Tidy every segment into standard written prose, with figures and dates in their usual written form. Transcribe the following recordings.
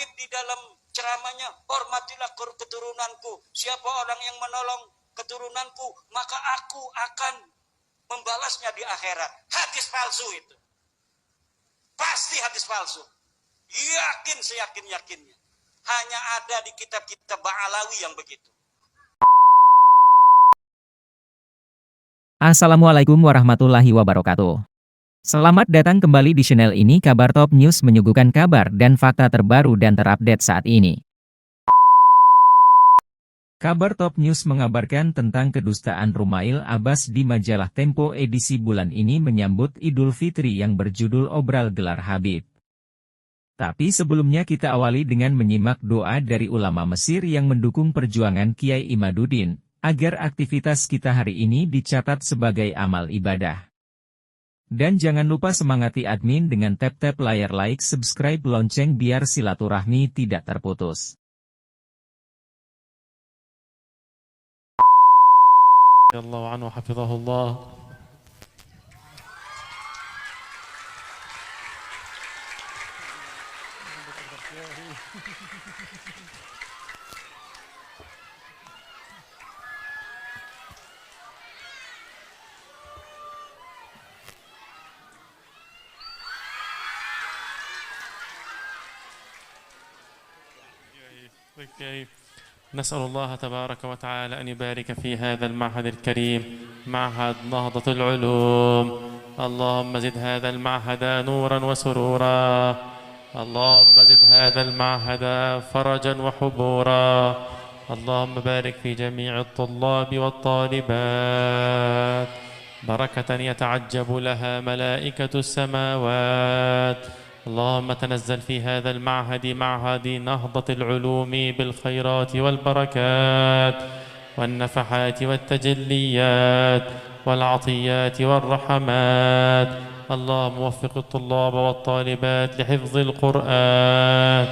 Habib di dalam ceramahnya, hormatilah keturunanku. Siapa orang yang menolong keturunanku, maka aku akan membalasnya di akhirat. Hadis palsu itu. Pasti hadis palsu. Yakin seyakin-yakinnya. Hanya ada di kitab-kitab Ba'alawi yang begitu. Assalamualaikum warahmatullahi wabarakatuh. Selamat datang kembali di channel ini. Kabar Top News menyuguhkan kabar dan fakta terbaru dan terupdate saat ini. Kabar Top News mengabarkan tentang kedustaan Rumail Abbas di majalah Tempo edisi bulan ini menyambut Idul Fitri yang berjudul Obral Gelar Habib. Tapi sebelumnya kita awali dengan menyimak doa dari ulama Mesir yang mendukung perjuangan Kiai Imaduddin, agar aktivitas kita hari ini dicatat sebagai amal ibadah. Dan jangan lupa semangati admin dengan tap-tap layar like, subscribe, lonceng biar silaturahmi tidak terputus. Allah anhu hafizahullah. نسأل الله تبارك وتعالى أن يبارك في هذا المعهد الكريم، معهد نهضة العلوم. اللهم زد هذا المعهد نورا وسرورا، اللهم زد هذا المعهد فرجا وحبورا. اللهم بارك في جميع الطلاب والطالبات بركة يتعجب لها ملائكة السماوات. اللهم تنزل في هذا المعهد، معهد نهضة العلوم، بالخيرات والبركات والنفحات والتجليات والعطيات والرحمات. اللهم وفق الطلاب والطالبات لحفظ القرآن،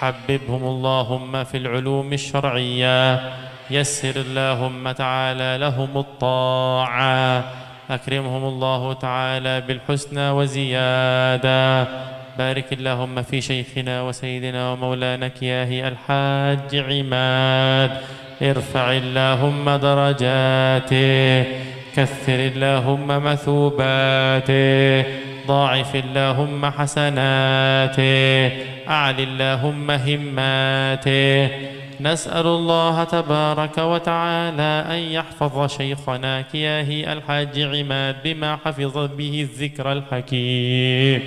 حببهم اللهم في العلوم الشرعية، يسر اللهم تعالى لهم الطاعة، أكرمهم الله تعالى بالحسنى وزيادة. بارك اللهم في شيخنا وسيدنا ومولانا كياه الحاج عماد، ارفع اللهم درجاته، كثر اللهم مثوباته، ضاعف اللهم حسناته، أعل اللهم هماته. نسأل الله تبارك وتعالى أن يحفظ شيخنا كياه الحاج عماد بما حفظ به الذكر الحكيم.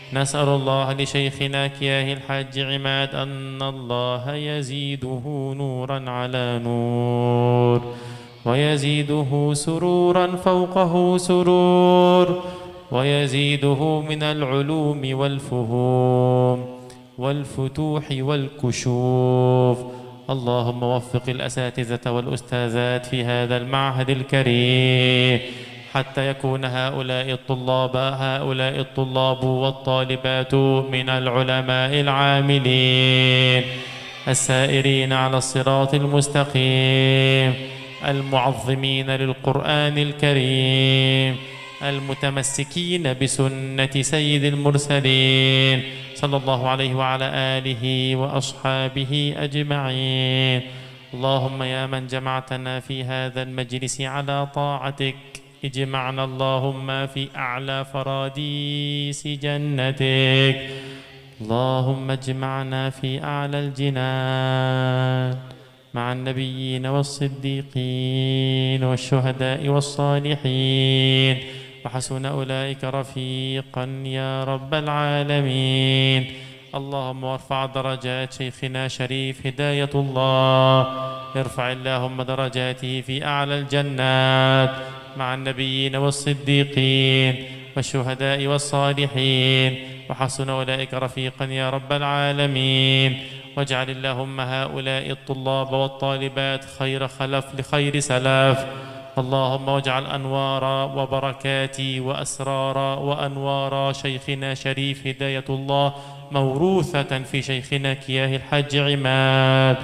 نسأل الله لشيخنا كياه الحاج عماد أن الله يزيده نورا على نور، ويزيده سرورا فوقه سرور، ويزيده من العلوم والفهوم والفتوح والكشوف. اللهم وفق الأساتذة والأستاذات في هذا المعهد الكريم حتى يكون هؤلاء الطلاب والطالبات من العلماء العاملين السائرين على الصراط المستقيم، المعظمين للقرآن الكريم، المتمسكين بسنة سيد المرسلين صلى الله عليه وعلى آله وأصحابه أجمعين. اللهم يا من جمعتنا في هذا المجلس على طاعتك، اجمعنا اللهم في أعلى فراديس جنتك. اللهم اجمعنا في أعلى الجنان مع النبيين والصديقين والشهداء والصالحين، وحسن أولئك رفيقا يا رب العالمين. اللهم وارفع درجات شيخنا شريف هداية الله، ارفع اللهم درجاته في أعلى الجنات مع النبيين والصديقين والشهداء والصالحين، وحسن أولئك رفيقا يا رب العالمين. واجعل اللهم هؤلاء الطلاب والطالبات خير خلف لخير سلف. اللهم واجعل أنوار وبركات وأسرار وأنوار شيخنا شريف هداية الله موروثة في شيخنا كياه الحاج عماد.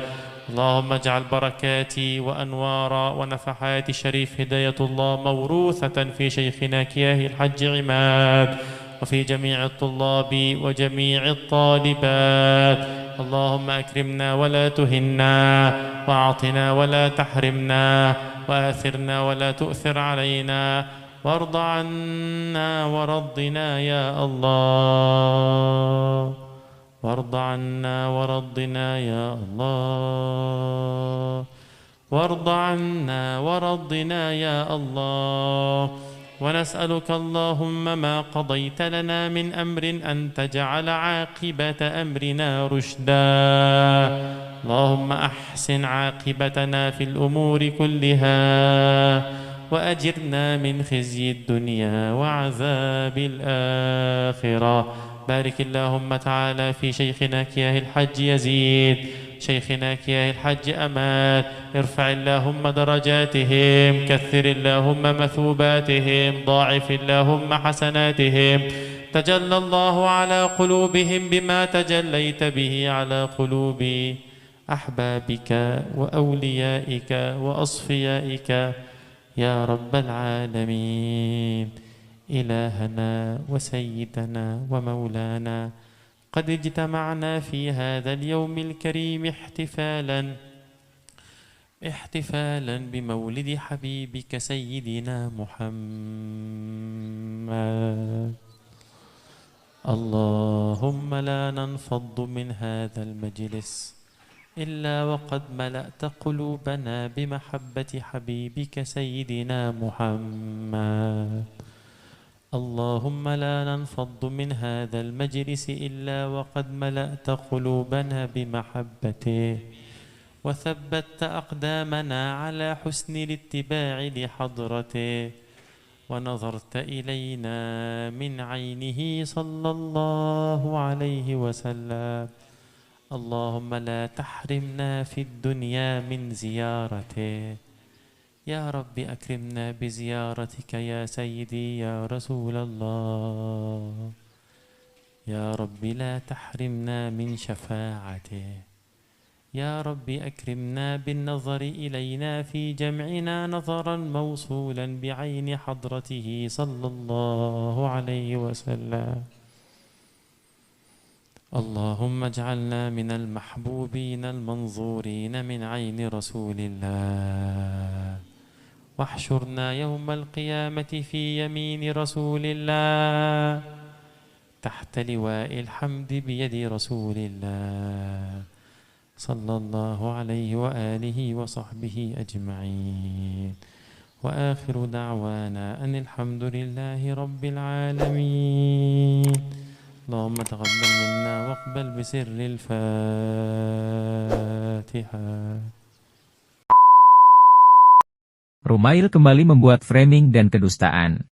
اللهم اجعل بركات وأنوار ونفحات شريف هداية الله موروثة في شيخنا كياه الحاج عماد، وفي جميع الطلاب وجميع الطالبات. اللهم أكرمنا ولا تهنا، وأعطنا ولا تحرمنا، وآثرنا ولا تؤثر علينا، وارض عنا ورضنا يا الله، وارض عنا ورضنا يا الله، وارض عنا ورضنا يا الله. ونسألك اللهم ما قضيت لنا من أمر أن تجعل عاقبة أمرنا رشدا. اللهم أحسن عاقبتنا في الأمور كلها، وأجرنا من خزي الدنيا وعذاب الآخرة. بارك اللهم تعالى في شيخنا كياه الحج يزيد، شيخنا كياه الحج أمال، ارفع اللهم درجاتهم، كثر اللهم مثوباتهم، ضاعف اللهم حسناتهم. تجلى الله على قلوبهم بما تجليت به على قلوب أحبابك وأوليائك وأصفيائك يا رب العالمين. إلهنا وسيدنا ومولانا، قد اجتمعنا في هذا اليوم الكريم احتفالا بمولد حبيبك سيدنا محمد. اللهم لا ننفض من هذا المجلس إلا وقد ملأت قلوبنا بمحبة حبيبك سيدنا محمد. اللهم لا ننفض من هذا المجلس إلا وقد ملأت قلوبنا بمحبته، وثبت أقدامنا على حسن الاتباع لحضرته، ونظرت إلينا من عينه صلى الله عليه وسلم. اللهم لا تحرمنا في الدنيا من زيارته. يا رب أكرمنا بزيارتك يا سيدي يا رسول الله. يا رب لا تحرمنا من شفاعته. يا رب أكرمنا بالنظر إلينا في جمعنا نظرا موصولا بعين حضرته صلى الله عليه وسلم. اللهم اجعلنا من المحبوبين المنظورين من عين رسول الله، واحشرنا يوم القيامة في يمين رسول الله، تحت لواء الحمد بيد رسول الله صلى الله عليه وآله وصحبه أجمعين. وآخر دعوانا أن الحمد لله رب العالمين. اللهم تقبل منا واقبل بسر الفاتحة. Rumail kembali membuat framing dan kedustaan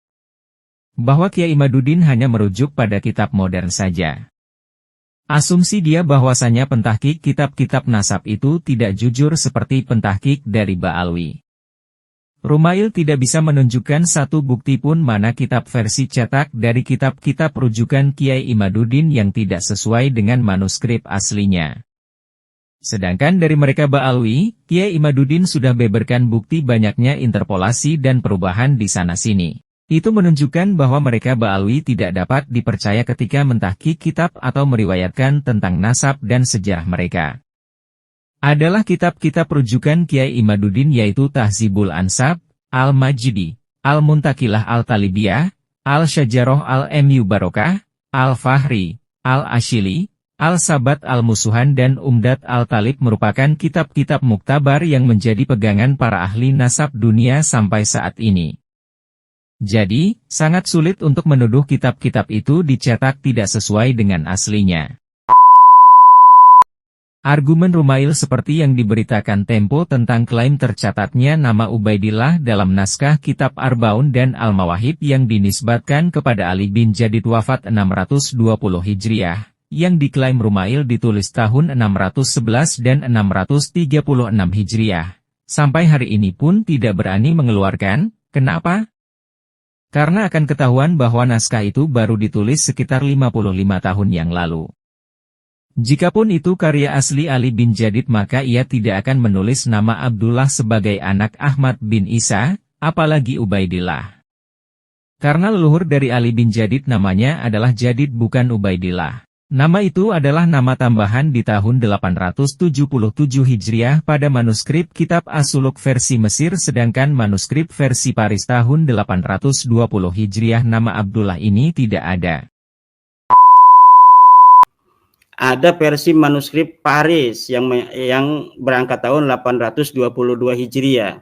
bahwa Kiai Imaduddin hanya merujuk pada kitab modern saja. Asumsi dia bahwasanya pentahkik kitab-kitab nasab itu tidak jujur seperti pentahkik dari Ba'alwi. Rumail tidak bisa menunjukkan satu bukti pun mana kitab versi cetak dari kitab-kitab rujukan Kiai Imaduddin yang tidak sesuai dengan manuskrip aslinya. Sedangkan dari mereka Ba'alwi, Kiai Imaduddin sudah beberkan bukti banyaknya interpolasi dan perubahan di sana-sini. Itu menunjukkan bahwa mereka Ba'alwi tidak dapat dipercaya ketika mentahkik kitab atau meriwayatkan tentang nasab dan sejarah mereka. Adalah kitab-kitab rujukan Kiai Imaduddin yaitu Tahzibul Ansab, Al-Majdi, Al-Muntakilah Al-Talibiyah, Al-Syajarah Al-Mu Barokah, Al-Fahri, Al-Ashili, Al-Sabat Al-Musuhan dan Umdat Al-Talib merupakan kitab-kitab muktabar yang menjadi pegangan para ahli nasab dunia sampai saat ini. Jadi, sangat sulit untuk menuduh kitab-kitab itu dicetak tidak sesuai dengan aslinya. Argumen Rumail seperti yang diberitakan Tempo tentang klaim tercatatnya nama Ubaidillah dalam naskah kitab Arbaun dan Al-Mawahib yang dinisbatkan kepada Ali bin Jadid wafat 620 Hijriah, yang diklaim Rumail ditulis tahun 611 dan 636 Hijriah. Sampai hari ini pun tidak berani mengeluarkan. Kenapa? Karena akan ketahuan bahwa naskah itu baru ditulis sekitar 55 tahun yang lalu. Jikapun itu karya asli Ali bin Jadid maka ia tidak akan menulis nama Abdullah sebagai anak Ahmad bin Isa, apalagi Ubaidillah. Karena leluhur dari Ali bin Jadid namanya adalah Jadid bukan Ubaidillah. Nama itu adalah nama tambahan di tahun 877 Hijriah pada manuskrip Kitab As-Suluk versi Mesir, sedangkan manuskrip versi Paris tahun 820 Hijriah nama Abdullah ini tidak ada. Ada versi manuskrip Paris yang berangkat tahun 822 Hijriah.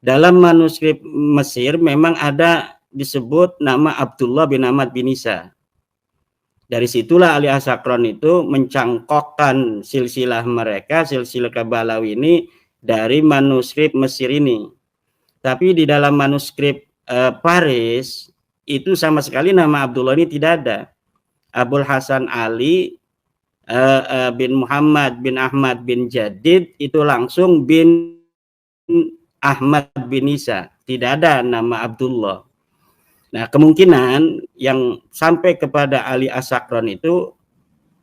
Dalam manuskrip Mesir memang ada disebut nama Abdullah bin Ahmad bin Isa. Dari situlah Ali As-Sakron itu mencangkokkan silsilah mereka, silsilah Kabalawi ini dari manuskrip Mesir ini. Tapi di dalam manuskrip Paris itu sama sekali nama Abdullah ini tidak ada. Abul Hasan Ali bin Muhammad bin Ahmad bin Jadid itu langsung bin Ahmad bin Isa. Tidak ada nama Abdullah. Nah, kemungkinan yang sampai kepada Ali As-Sakron itu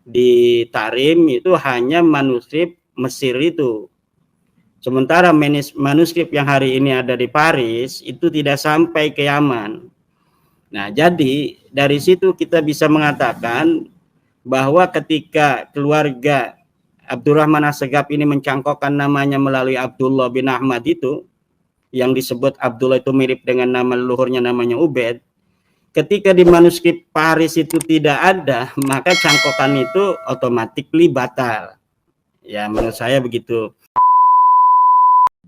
di Tarim itu hanya manuskrip Mesir itu. Sementara manuskrip yang hari ini ada di Paris itu tidak sampai ke Yaman. Nah, jadi dari situ kita bisa mengatakan bahwa ketika keluarga Abdurrahman As-Segaf ini mencangkokkan namanya melalui Abdullah bin Ahmad itu, yang disebut Abdullah itu mirip dengan nama leluhurnya namanya Ubaid. Ketika di manuskrip Paris itu tidak ada, maka cangkokan itu otomatis batal. Ya, menurut saya begitu.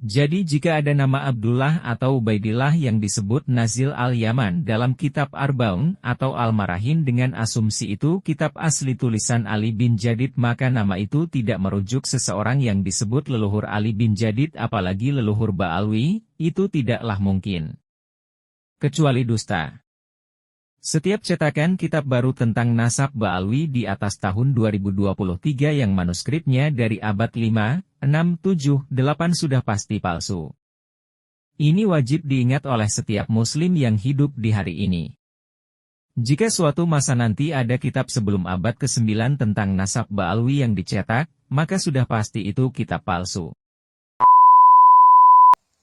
Jadi jika ada nama Abdullah atau Ubaidillah yang disebut Nazil al-Yaman dalam kitab Arbaun atau Al-Marahin dengan asumsi itu kitab asli tulisan Ali bin Jadid, maka nama itu tidak merujuk seseorang yang disebut leluhur Ali bin Jadid, apalagi leluhur Ba'alwi, itu tidaklah mungkin. Kecuali dusta. Setiap cetakan kitab baru tentang nasab Ba'alwi di atas tahun 2023 yang manuskripnya dari abad 5, 6, 7, 8 sudah pasti palsu. Ini wajib diingat oleh setiap muslim yang hidup di hari ini. Jika suatu masa nanti ada kitab sebelum abad ke-9 tentang nasab Ba'alwi yang dicetak, maka sudah pasti itu kitab palsu.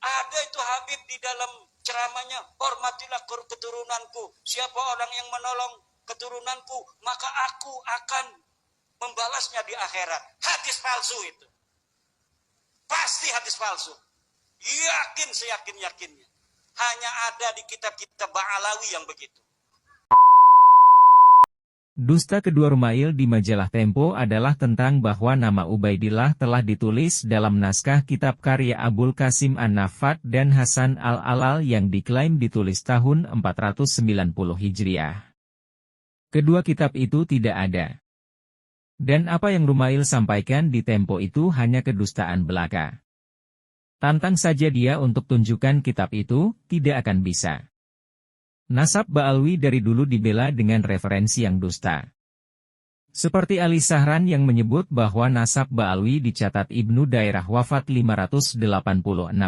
Ada itu Habib di dalam ceramahnya, hormatilah keturunanku. Siapa orang yang menolong keturunanku, maka aku akan membalasnya di akhirat. Hadis palsu itu. Pasti hadis palsu. Yakin seyakin-yakinnya. Hanya ada di kitab-kitab Ba'alawi yang begitu. Dusta kedua Rumail di majalah Tempo adalah tentang bahwa nama Ubaidillah telah ditulis dalam naskah kitab karya Abul Qasim An-Nafat dan Hasan Al-Alal yang diklaim ditulis tahun 490 Hijriah. Kedua kitab itu tidak ada. Dan apa yang Rumail sampaikan di Tempo itu hanya kedustaan belaka. Tantang saja dia untuk tunjukkan kitab itu, tidak akan bisa. Nasab Ba'alwi dari dulu dibela dengan referensi yang dusta. Seperti Ali Sahran yang menyebut bahwa nasab Ba'alwi dicatat Ibnu Dairah wafat 586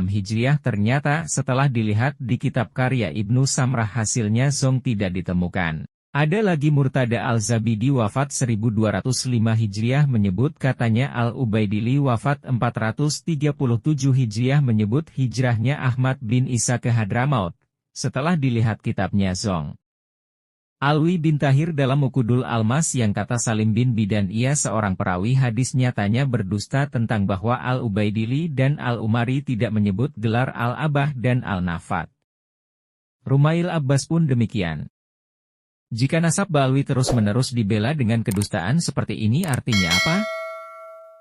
Hijriah, ternyata setelah dilihat di kitab karya Ibnu Samrah hasilnya zong tidak ditemukan. Ada lagi Murtada Al-Zabidi wafat 1205 Hijriah menyebut katanya Al-Ubaidili wafat 437 Hijriah menyebut hijrahnya Ahmad bin Isa ke Hadramaut. Setelah dilihat kitabnya zong. Alwi bin Tahir dalam Ukudul Almas yang kata Salim bin Bidan ia seorang perawi hadis nyatanya berdusta tentang bahwa Al-Ubaidili dan Al-Umari tidak menyebut gelar Al-Abah dan Al-Nafat. Rumail Abbas pun demikian. Jika nasab Ba'alwi terus-menerus dibela dengan kedustaan seperti ini artinya apa?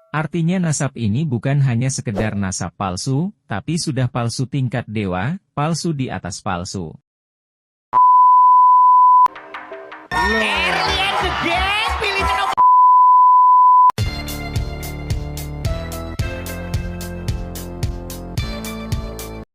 Artinya nasab ini bukan hanya sekedar nasab palsu, tapi sudah palsu tingkat dewa, palsu di atas palsu. Aliens again!